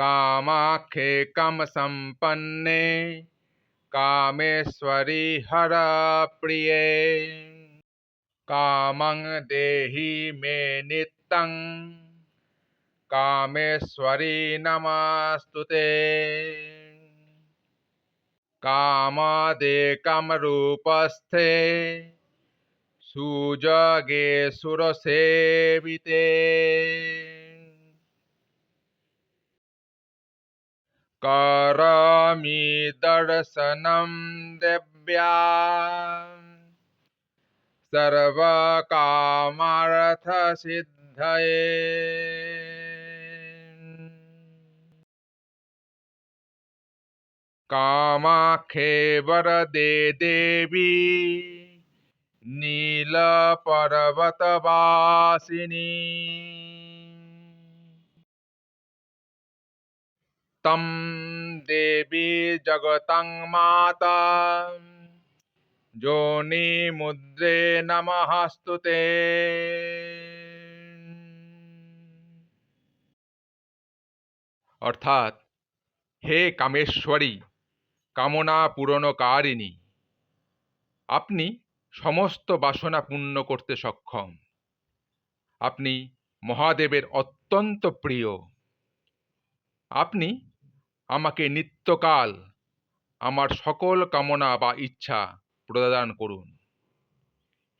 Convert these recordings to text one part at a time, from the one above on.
कामाख्ये कामसम्पन्ने कामेश्वरी हरप्रिये कामं देहि मे नित्यं कामेश्वरी नमस्तुते कामादेकमरूपस्थे सुजगे सुरसेविते करोमि दर्शनं दिव्या सर्वकामार्थसिद्धये कामाख्ये वरदे देवी नीलपर्वतवासिनी तं देवी जगतं माता योनिमुद्रे नमस्तुते অর্থাৎ হে কামেশ্বরী, কামনা পূরণকারিণী, আপনি সমস্ত বাসনা পূর্ণ করতে সক্ষম। আপনি মহাদেবের অত্যন্ত প্রিয়। আপনি আমাকে নিত্যকাল আমার সকল কামনা বা ইচ্ছা প্রদান করুন।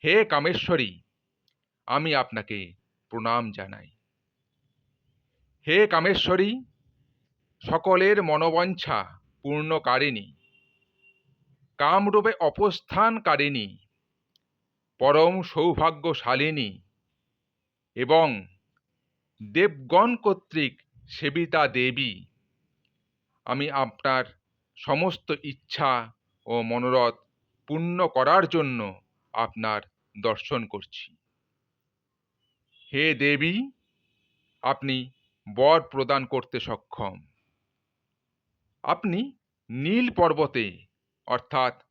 হে কামেশ্বরী, আমি আপনাকে প্রণাম জানাই। হে কামেশ্বরী, সকলের মনোবাঞ্ছা পূর্ণকারিণী, কামরূপে অবস্থানকারিণী, পরম সৌভাগ্যশালিনী এবং দেবগণ কর্তৃক সেবিতা দেবী, আমি আপনার সমস্ত ইচ্ছা ও মনোরথ পূর্ণ করার জন্য আপনার দর্শন করছি। হে দেবী, আপনি বর প্রদান করতে সক্ষম। আপনি নীল পর্বতে অর্থাৎ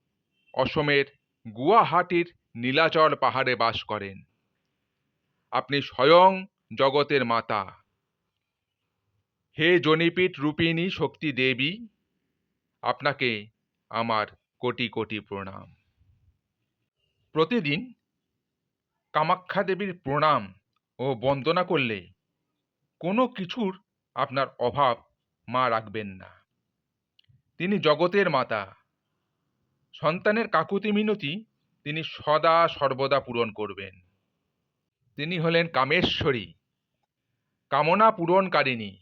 অসমের গুয়াহাটির নীলাচল পাহাড়ে বাস করেন। আপনি স্বয়ং জগতের মাতা। হে জনিপীঠ রূপিণী শক্তি দেবী, আপনাকে আমার কোটি কোটি প্রণাম। প্রতিদিন কামাখ্যা দেবীর প্রণাম ও বন্দনা করলে কোনো কিছুর আপনার অভাব মা রাখবেন না। তিনি জগতের মাতা। সন্তানের কাকুতি মিনতি তিনি সদা সর্বদা পূরণ করবেন। তিনি হলেন কামেশ্বরী, কামনা পূরণকারিণী,